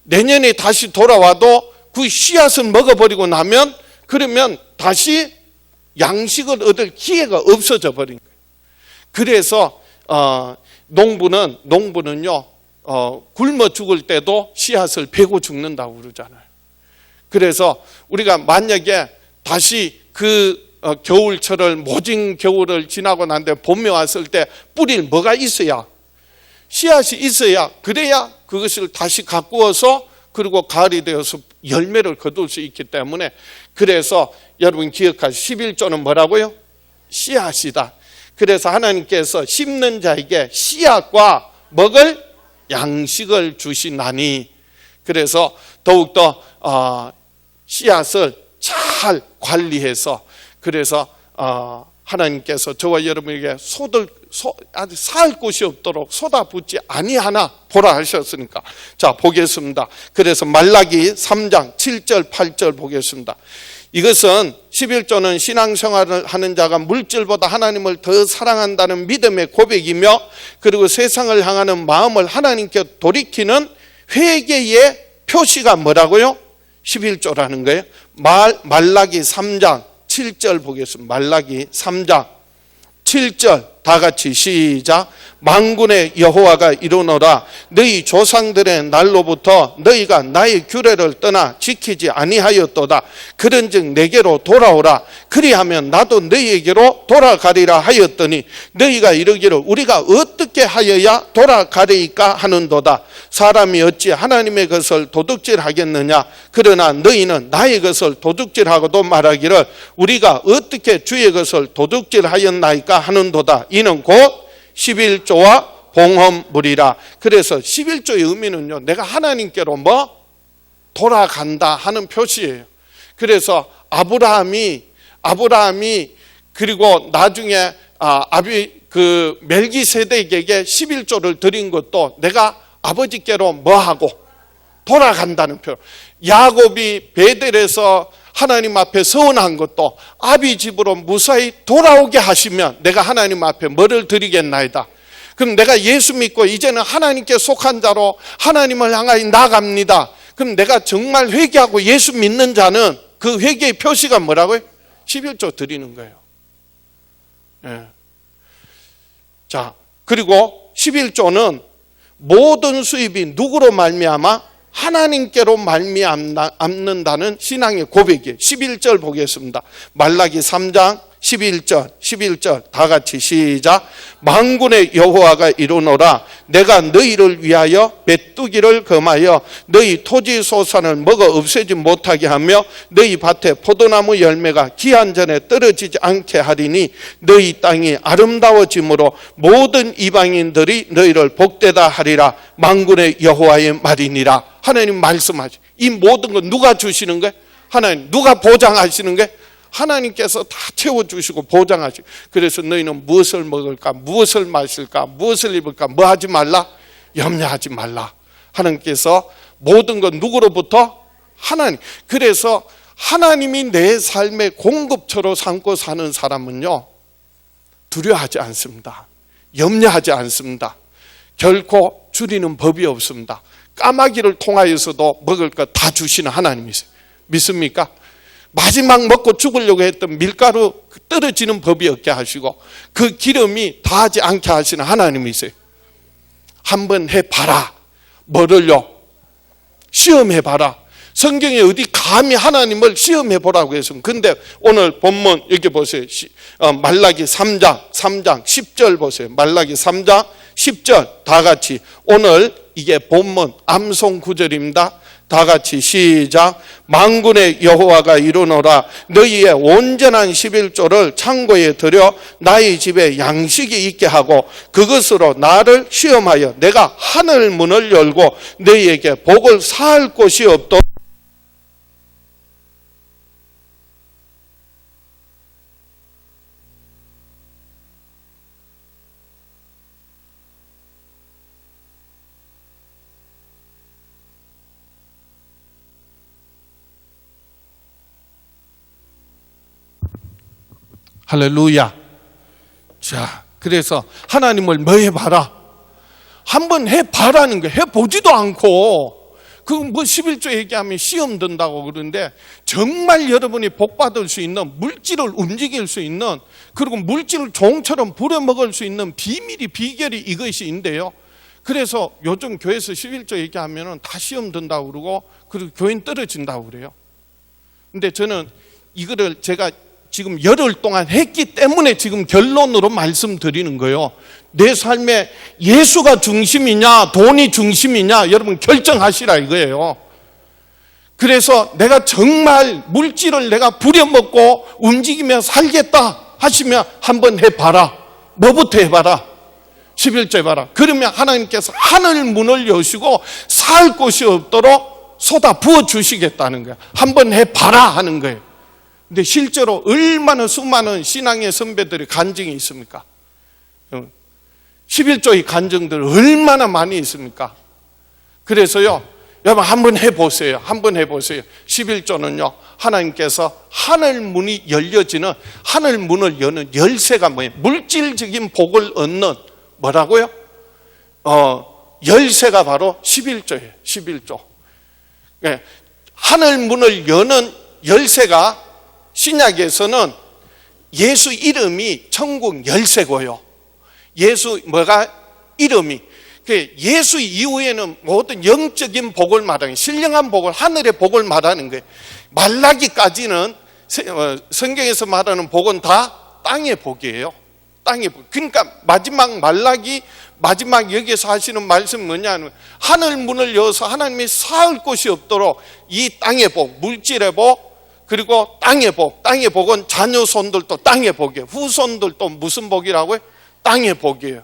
내년에 다시 돌아와도 그 씨앗은 먹어버리고 나면 그러면 다시 양식을 얻을 기회가 없어져 버린 거예요. 그래서 농부는요 굶어 죽을 때도 씨앗을 베고 죽는다고 그러잖아요. 그래서 우리가 만약에 다시 그 겨울철을 모진 겨울을 지나고 난 뒤에 봄에 왔을 때 뿌릴 뭐가 있어야, 씨앗이 있어야, 그래야 그것을 다시 가꾸어서 그리고 가을이 되어서 열매를 거둘 수 있기 때문에, 그래서 여러분 기억하시죠. 11조는 뭐라고요? 씨앗이다. 그래서 하나님께서 심는 자에게 씨앗과 먹을 양식을 주시나니, 그래서 더욱더 씨앗을 잘 관리해서, 그래서 하나님께서 저와 여러분에게 아주 살 곳이 없도록 쏟아붓지 아니하나 보라 하셨으니까. 자, 보겠습니다. 그래서 말라기 3장 7절 8절 보겠습니다. 이것은 11조는 신앙생활을 하는 자가 물질보다 하나님을 더 사랑한다는 믿음의 고백이며, 그리고 세상을 향하는 마음을 하나님께 돌이키는 회개의 표시가 뭐라고요? 11조라는 거예요. 말라기 3장 7절 보겠습니다. 말라기 3장 7절 다 같이 시작. 만군의 여호와가 이르노라. 너희 조상들의 날로부터 너희가 나의 규례를 떠나 지키지 아니하였도다. 그런즉 내게로 돌아오라. 그리하면 나도 너희에게로 돌아가리라 하였더니 너희가 이르기를 우리가 어떻게 하여야 돌아가리이까 하는도다. 사람이 어찌 하나님의 것을 도둑질하겠느냐. 그러나 너희는 나의 것을 도둑질하고도 말하기를 우리가 어떻게 주의 것을 도둑질하였나이까 하는도다. 이는 곧 11조와 봉헌물이라. 그래서 11조의 의미는요, 내가 하나님께로 돌아간다 하는 표시예요. 그래서 아브라함이 그리고 나중에 멜기세덱에게 11조를 드린 것도 내가 아버지께로 뭐하고 돌아간다는 표현. 야곱이 베델에서 하나님 앞에 서원한 것도 아비 집으로 무사히 돌아오게 하시면 내가 하나님 앞에 뭐를 드리겠나이다. 그럼 내가 예수 믿고 이제는 하나님께 속한 자로 하나님을 향하여 나갑니다. 그럼 내가 정말 회개하고 예수 믿는 자는 그 회개의 표시가 뭐라고요? 11조 드리는 거예요. 예. 자, 그리고 11조는 모든 수입이 누구로 말미암아? 하나님께로 말미암는다는 신앙의 고백이에요. 11절 보겠습니다. 말라기 3장 11절 다 같이 시작. 만군의 여호와가 이르노라 내가 너희를 위하여 메뚜기를 금하여 너희 토지 소산을 먹어 없애지 못하게 하며 너희 밭에 포도나무 열매가 기한 전에 떨어지지 않게 하리니 너희 땅이 아름다워짐으로 모든 이방인들이 너희를 복되다 하리라. 만군의 여호와의 말이니라. 하나님 말씀하시. 이 모든 건 누가 주시는 거예요? 하나님. 누가 보장하시는 거예요? 하나님께서 다 채워주시고 보장하시고. 그래서 너희는 무엇을 먹을까, 무엇을 마실까, 무엇을 입을까, 뭐 하지 말라? 염려하지 말라. 하나님께서 모든 건 누구로부터? 하나님. 그래서 하나님이 내 삶의 공급처로 삼고 사는 사람은요, 두려워하지 않습니다. 염려하지 않습니다. 결코 줄이는 법이 없습니다. 까마귀를 통하여서도 먹을 것 다 주시는 하나님이세요. 믿습니까? 마지막 먹고 죽으려고 했던 밀가루 떨어지는 법이 없게 하시고 그 기름이 다하지 않게 하시는 하나님이세요. 한번 해봐라. 뭐를요? 시험해봐라. 성경에 어디 감히 하나님을 시험해보라고 해서. 근데 오늘 본문 여기 보세요. 말라기 3장 10절 보세요. 말라기 3장 10절 다 같이. 오늘 이게 본문 암송 구절입니다. 다 같이 시작. 만군의 여호와가 이르노라 너희의 온전한 11조를 창고에 들여 나의 집에 양식이 있게 하고 그것으로 나를 시험하여 내가 하늘 문을 열고 너희에게 복을 쌓을 곳이 없도록 할렐루야. 자, 그래서 하나님을 뭐 해봐라? 한번 해봐라는 거예요. 해보지도 않고. 그 뭐 11조 얘기하면 시험 든다고 그러는데 정말 여러분이 복받을 수 있는 물질을 움직일 수 있는 그리고 물질을 종처럼 부려먹을 수 있는 비결이 이것이 있는데요. 그래서 요즘 교회에서 11조 얘기하면 다 시험 든다고 그러고 그리고 교인 떨어진다고 그래요. 근데 저는 이거를 제가 지금 열흘 동안 했기 때문에 지금 결론으로 말씀드리는 거예요. 내 삶에 예수가 중심이냐 돈이 중심이냐 여러분 결정하시라 이거예요. 그래서 내가 정말 물질을 내가 부려먹고 움직이며 살겠다 하시면 한번 해봐라. 뭐부터 해봐라? 11조 해봐라. 그러면 하나님께서 하늘 문을 여시고 살 곳이 없도록 쏟아 부어주시겠다는 거예요. 한번 해봐라 하는 거예요. 근데 실제로 얼마나 수많은 신앙의 선배들이 간증이 있습니까? 11조의 간증들 얼마나 많이 있습니까? 그래서요, 여러분 한번 해보세요. 한번 해보세요. 11조는요, 하나님께서 하늘 문이 열려지는, 하늘 문을 여는 열쇠가 뭐예요? 물질적인 복을 얻는 뭐라고요? 열쇠가 바로 11조예요. 11조. 네, 하늘 문을 여는 열쇠가 신약에서는 예수 이름이 천국 열쇠고요. 예수 이름이 예수 이후에는 모든 영적인 복을 말하는 신령한 복을 하늘의 복을 말하는 거예요. 말라기까지는 성경에서 말하는 복은 다 땅의 복이에요. 땅의 복. 그러니까 마지막 여기서 하시는 말씀은 뭐냐면 하늘 문을 여서 하나님이 쌓을 곳이 없도록 이 땅의 복, 물질의 복 그리고 땅의 복은 자녀 손들도 땅의 복이에요. 후손들도 무슨 복이라고요? 땅의 복이에요.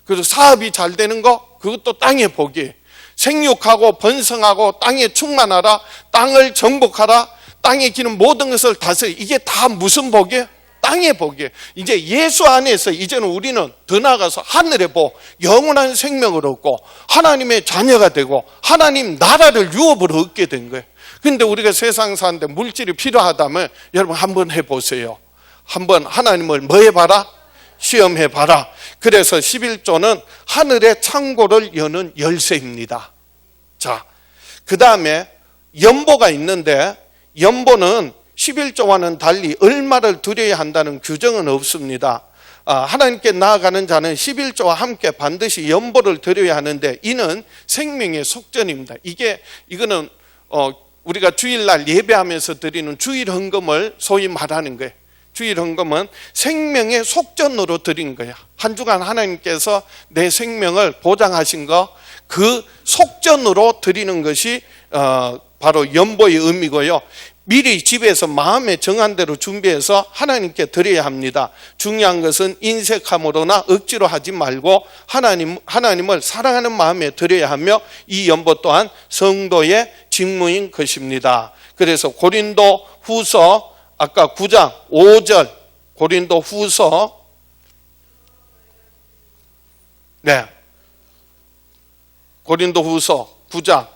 그래서 사업이 잘 되는 거 그것도 땅의 복이에요. 생육하고 번성하고 땅에 충만하라, 땅을 정복하라, 땅에 기는 모든 것을 다스려. 이게 다 무슨 복이에요? 땅의 복이에요. 이제 예수 안에서 이제는 우리는 더 나아가서 하늘의 복, 영원한 생명을 얻고 하나님의 자녀가 되고 하나님 나라를 유업으로 얻게 된 거예요. 그런데 우리가 세상 사는데 물질이 필요하다면 여러분 한번 해보세요. 한번 하나님을 뭐 해봐라? 시험해봐라. 그래서 11조는 하늘의 창고를 여는 열쇠입니다. 자, 그 다음에 연보가 있는데 연보는 11조와는 달리 얼마를 드려야 한다는 규정은 없습니다. 하나님께 나아가는 자는 11조와 함께 반드시 연보를 드려야 하는데 이는 생명의 속전입니다. 이거는 우리가 주일날 예배하면서 드리는 주일 헌금을 소위 말하는 거예요. 주일 헌금은 생명의 속전으로 드린 거야. 한 주간 하나님께서 내 생명을 보장하신 거 그 속전으로 드리는 것이 바로 연보의 의미고요. 미리 집에서 마음에 정한 대로 준비해서 하나님께 드려야 합니다. 중요한 것은 인색함으로나 억지로 하지 말고 하나님을 사랑하는 마음에 드려야 하며 이 연보 또한 성도의 직무인 것입니다. 그래서 고린도 후서 아까 9장 5절 고린도 후서 고린도 후서 9장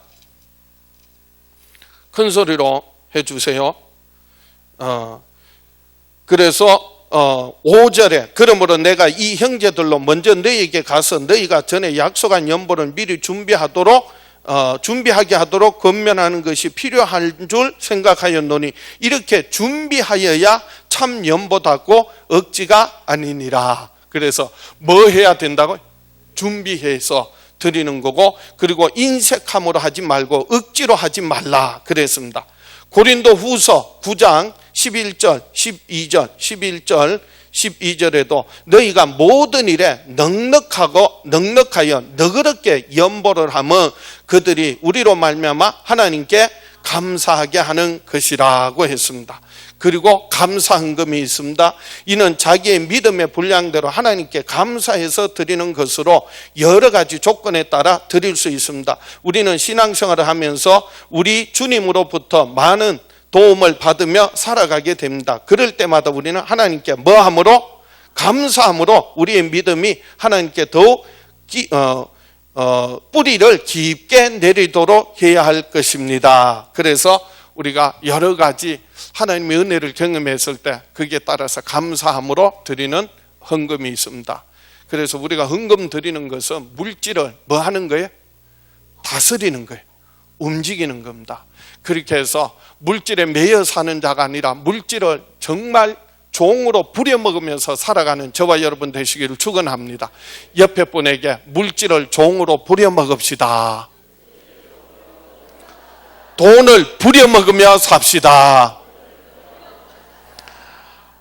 큰 소리로 해주세요. 그래서 5절에 그러므로 내가 이 형제들로 먼저 너희에게 가서 너희가 전에 약속한 연보를 미리 준비하게 하도록 권면하는 것이 필요한 줄 생각하였노니 이렇게 준비하여야 참 연보답고 억지가 아니니라. 그래서 뭐 해야 된다고? 준비해서 드리는 거고, 그리고 인색함으로 하지 말고 억지로 하지 말라 그랬습니다. 고린도 후서 9장 11절 12절 12절에도 너희가 모든 일에 넉넉하여 너그럽게 연보를 하면 그들이 우리로 말미암아 하나님께 감사하게 하는 것이라고 했습니다. 그리고 감사헌금이 있습니다. 이는 자기의 믿음의 분량대로 하나님께 감사해서 드리는 것으로 여러 가지 조건에 따라 드릴 수 있습니다. 우리는 신앙생활을 하면서 우리 주님으로부터 많은 도움을 받으며 살아가게 됩니다. 그럴 때마다 우리는 하나님께 뭐함으로? 감사함으로 우리의 믿음이 하나님께 더욱 뿌리를 깊게 내리도록 해야 할 것입니다. 그래서 우리가 여러 가지 하나님의 은혜를 경험했을 때 거기에 따라서 감사함으로 드리는 헌금이 있습니다. 그래서 우리가 헌금 드리는 것은 물질을 뭐 하는 거예요? 다스리는 거예요. 움직이는 겁니다. 그렇게 해서 물질에 매여 사는 자가 아니라 물질을 정말 종으로 부려먹으면서 살아가는 저와 여러분 되시기를 축원합니다. 옆에 분에게 물질을 종으로 부려먹읍시다. 돈을 부려먹으며 삽시다.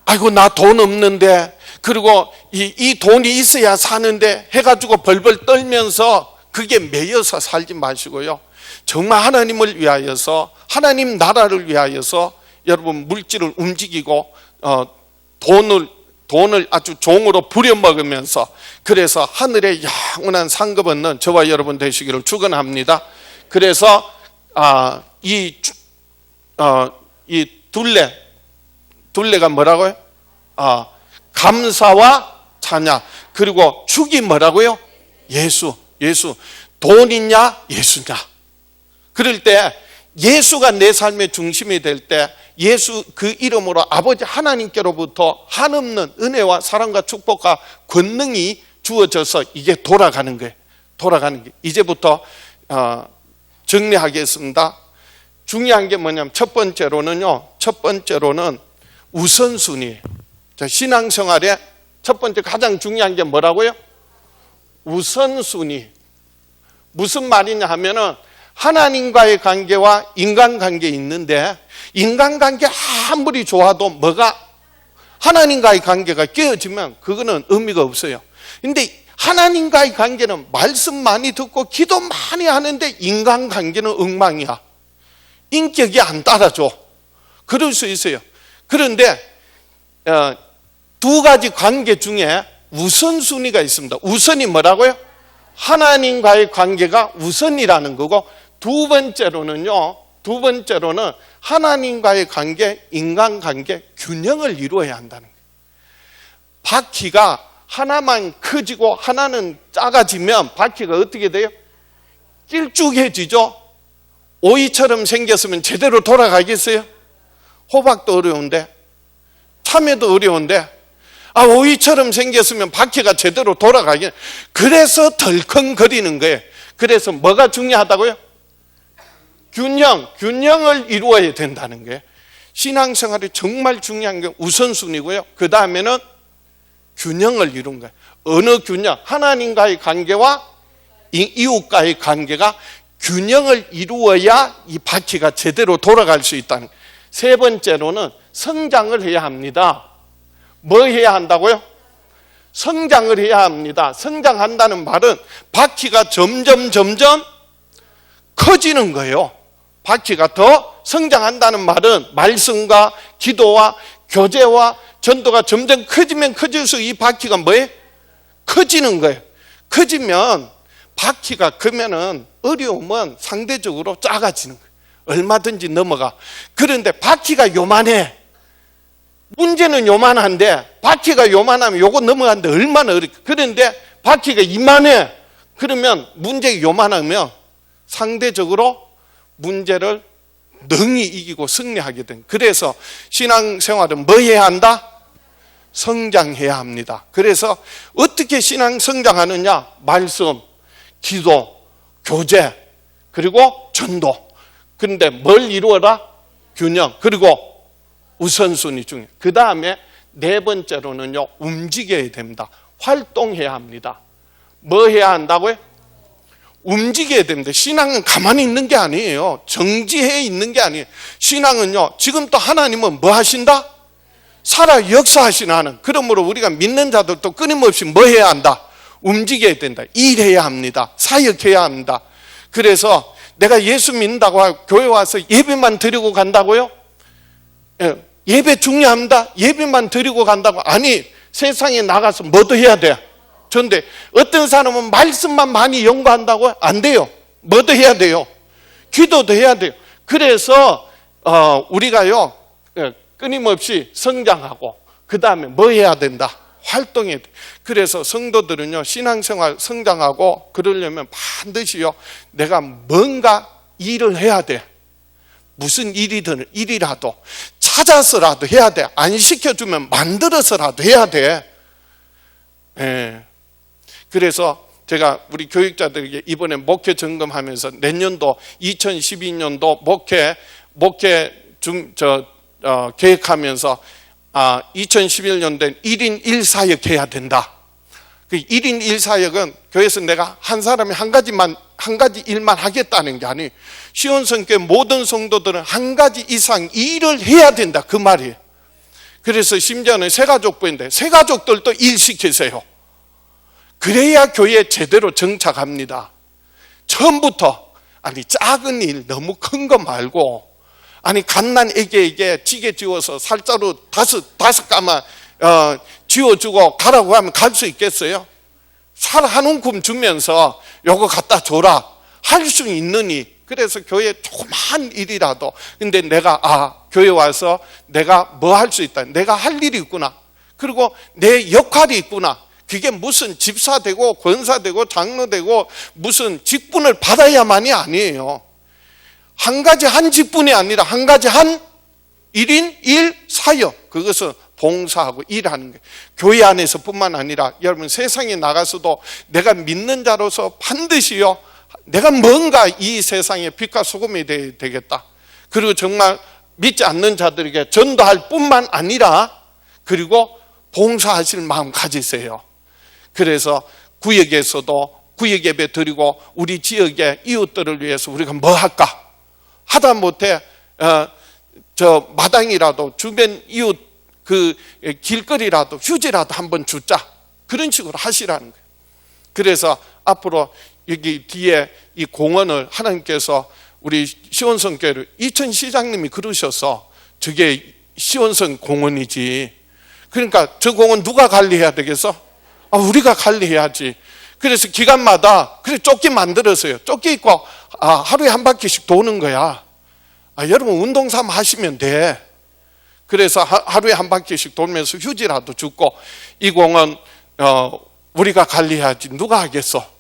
아이고 나 돈 없는데, 그리고 이 돈이 있어야 사는데 해가지고 벌벌 떨면서 그게 매여서 살지 마시고요. 정말 하나님을 위하여서, 하나님 나라를 위하여서 여러분 물질을 움직이고 돈을 아주 종으로 부려먹으면서, 그래서 하늘의 영원한 상급 얻는 저와 여러분 되시기를 축원합니다. 그래서 이 둘레가 뭐라고요? 감사와 찬양. 그리고 축이 뭐라고요? 예수. 돈 있냐? 예수냐? 그럴 때 예수가 내 삶의 중심이 될 때 예수 그 이름으로 아버지 하나님께로부터 한없는 은혜와 사랑과 축복과 권능이 주어져서 이게 돌아가는 거예요. 돌아가는 게. 이제부터 정리하겠습니다. 중요한 게 뭐냐면 첫 번째로는 우선순위. 신앙생활에 첫 번째 가장 중요한 게 뭐라고요? 우선순위. 무슨 말이냐 하면은 하나님과의 관계와 인간관계 있는데, 인간관계 아무리 좋아도 하나님과의 관계가 깨어지면 그거는 의미가 없어요. 근데 하나님과의 관계는 말씀 많이 듣고 기도 많이 하는데 인간관계는 엉망이야. 인격이 안 따라줘. 그럴 수 있어요. 그런데 두 가지 관계 중에 우선순위가 있습니다. 우선이 뭐라고요? 하나님과의 관계가 우선이라는 거고, 두 번째로는 하나님과의 관계, 인간관계 균형을 이루어야 한다는 거예요. 바퀴가 하나만 커지고 하나는 작아지면 바퀴가 어떻게 돼요? 길쭉해지죠. 오이처럼 생겼으면 제대로 돌아가겠어요? 호박도 어려운데, 참외도 어려운데, 오이처럼 생겼으면 바퀴가 제대로 돌아가긴. 그래서 덜컹거리는 거예요. 그래서 뭐가 중요하다고요? 균형을 이루어야 된다는 거예요. 신앙생활이 정말 중요한 게 우선순위고요. 그 다음에는 균형을 이룬 거예요. 어느 균형? 하나님과의 관계와 이웃과의 관계가 균형을 이루어야 이 바퀴가 제대로 돌아갈 수 있다는 거예요. 세 번째로는 성장을 해야 합니다. 뭐 해야 한다고요? 성장을 해야 합니다. 성장한다는 말은 바퀴가 점점 커지는 거예요. 바퀴가 더 성장한다는 말은 말씀과 기도와 교제와 전도가 점점 커지면 커질수록 이 바퀴가 뭐예요? 커지는 거예요. 커지면 바퀴가 크면은 어려움은 상대적으로 작아지는 거예요. 얼마든지 넘어가. 그런데 바퀴가 요만해. 문제는 요만한데 바퀴가 요만하면 요거 넘어가는데 얼마나 어렵게. 그런데 바퀴가 이만해. 그러면 문제가 요만하면 상대적으로 문제를 능히 이기고 승리하게 된. 그래서 신앙생활은 뭐 해야 한다? 성장해야 합니다. 그래서 어떻게 신앙 성장하느냐? 말씀, 기도, 교제, 그리고 전도. 그런데 뭘 이루어라? 균형, 그리고 우선순위 중에. 그 다음에 네 번째로는요, 움직여야 됩니다. 활동해야 합니다. 뭐 해야 한다고요? 움직여야 됩니다. 신앙은 가만히 있는 게 아니에요. 정지해 있는 게 아니에요. 신앙은요, 지금 또 하나님은 뭐 하신다? 살아 역사하시나는. 그러므로 우리가 믿는 자들도 끊임없이 뭐 해야 한다? 움직여야 된다. 일해야 합니다. 사역해야 합니다. 그래서 내가 예수 믿는다고 교회 와서 예배만 드리고 간다고요? 예배 중요합니다. 예배만 드리고 간다고. 아니, 세상에 나가서 뭐도 해야 돼. 그런데 어떤 사람은 말씀만 많이 연구한다고? 안 돼요. 뭐도 해야 돼요. 기도도 해야 돼요. 그래서 우리가요, 끊임없이 성장하고 그 다음에 뭐 해야 된다? 활동해야 돼. 그래서 성도들은요, 신앙생활 성장하고 그러려면 반드시요, 내가 뭔가 일을 해야 돼. 무슨 일이라도 찾아서라도 해야 돼. 안 시켜주면 만들어서라도 해야 돼. 그래서 제가 우리 교육자들에게 이번에 목회 점검하면서 내년도 2012년도 목회 계획하면서 2011년도엔 1인 1사역 해야 된다. 그 1인 1사역은 교회에서 내가 한 사람이 한 가지 일만 하겠다는 게 아니에요. 시온성교회 모든 성도들은 한 가지 이상 일을 해야 된다. 그 말이에요. 그래서 심지어는 새가족부인데 새가족들도 일 시키세요. 그래야 교회에 제대로 정착합니다. 처음부터 작은 일 너무 큰 거 말고 갓난 애기에게 찌개 지워서 살자루 다섯 가마 지워주고 가라고 하면 갈 수 있겠어요? 살 한 움큼 주면서 요거 갖다 줘라 할 수 있느니. 그래서 교회 조그만 일이라도, 근데 내가 교회 와서 내가 뭐 할 수 있다, 내가 할 일이 있구나, 그리고 내 역할이 있구나. 그게 무슨 집사되고 권사되고 장로되고 무슨 직분을 받아야만이 아니에요. 한 가지 한 직분이 아니라 한 가지 한 1인 1사역, 그것은 봉사하고 일하는 거예요. 교회 안에서 뿐만 아니라 여러분 세상에 나가서도 내가 믿는 자로서 반드시요, 내가 뭔가 이 세상에 빛과 소금이 되겠다. 그리고 정말 믿지 않는 자들에게 전도할 뿐만 아니라 그리고 봉사하실 마음 가지세요. 그래서 구역에서도 구역 예배 드리고 우리 지역의 이웃들을 위해서 우리가 뭐 할까? 하다못해 저 마당이라도 주변 이웃 그 길거리라도 휴지라도 한번 주자. 그런 식으로 하시라는 거예요. 그래서 앞으로 여기 뒤에 이 공원을 하나님께서 우리 시온성 교회를 이천 시장님이 그러셔서 저게 시온성 공원이지. 그러니까 저 공원 누가 관리해야 되겠어? 우리가 관리해야지. 그래서 기간마다 그래 조끼 만들었어요. 조끼 입고 하루에 한 바퀴씩 도는 거야. 여러분 운동 삼아 하시면 돼. 그래서 하루에 한 바퀴씩 돌면서 휴지라도 줍고, 이 공은 우리가 관리해야지 누가 하겠어.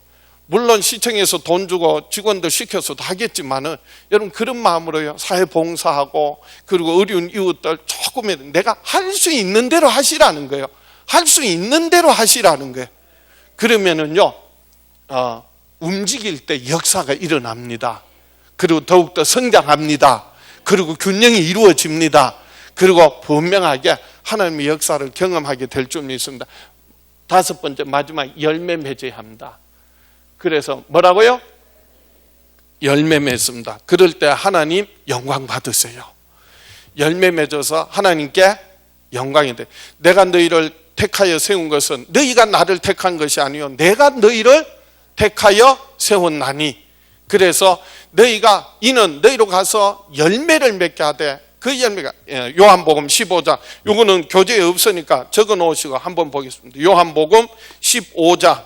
물론 시청에서 돈 주고 직원들 시켜서도 하겠지만은, 여러분 그런 마음으로요 사회봉사하고, 그리고 어려운 이웃들 조금이라도 내가 할 수 있는 대로 하시라는 거예요. 할 수 있는 대로 하시라는 거예요. 그러면은요 움직일 때 역사가 일어납니다. 그리고 더욱더 성장합니다. 그리고 균형이 이루어집니다. 그리고 분명하게 하나님의 역사를 경험하게 될 줄 믿습니다. 5번째, 마지막, 열매 맺어야 합니다. 그래서 뭐라고요? 열매 맺습니다. 그럴 때 하나님 영광 받으세요. 열매 맺어서 하나님께 영광이 돼. 내가 너희를 택하여 세운 것은 너희가 나를 택한 것이 아니요 내가 너희를 택하여 세웠나니. 그래서 이는 너희로 가서 열매를 맺게 하되, 그 열매가 요한복음 15장, 요거는 교재에 없으니까 적어 놓으시고 한번 보겠습니다. 요한복음 15장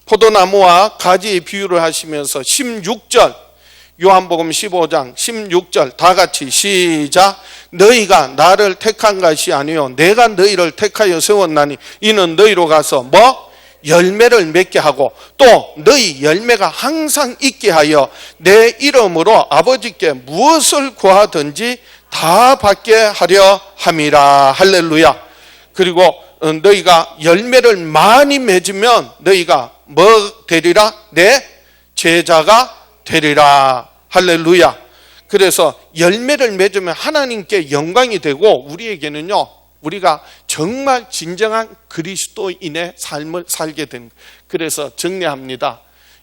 포도나무와 가지의 비유를 하시면서 16절, 요한복음 15장 16절 다 같이 시작. 너희가 나를 택한 것이 아니요 내가 너희를 택하여 세웠나니 이는 너희로 가서 열매를 맺게 하고, 또 너희 열매가 항상 있게 하여 내 이름으로 아버지께 무엇을 구하든지 다 받게 하려 함이라. 할렐루야. 그리고 너희가 열매를 많이 맺으면 너희가 뭐 되리라? 내 제자가 되리라. 할렐루야. 그래서 열매를 맺으면 하나님께 영광이 되고, 우리에게는요 우리가 정말 진정한 그리스도인의 삶을 살게 된. 그래서 정리합니다.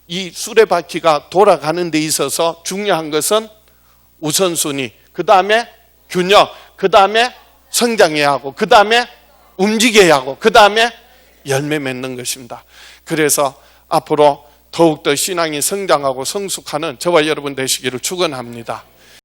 이 수레바퀴가 돌아가는 데 있어서 중요한 것은 우선순위, 그 다음에 균형, 그 다음에 성장해야 하고, 그 다음에 움직여야 하고, 그 다음에 열매 맺는 것입니다. 그래서 앞으로 더욱더 신앙이 성장하고 성숙하는 저와 여러분 되시기를 축원합니다.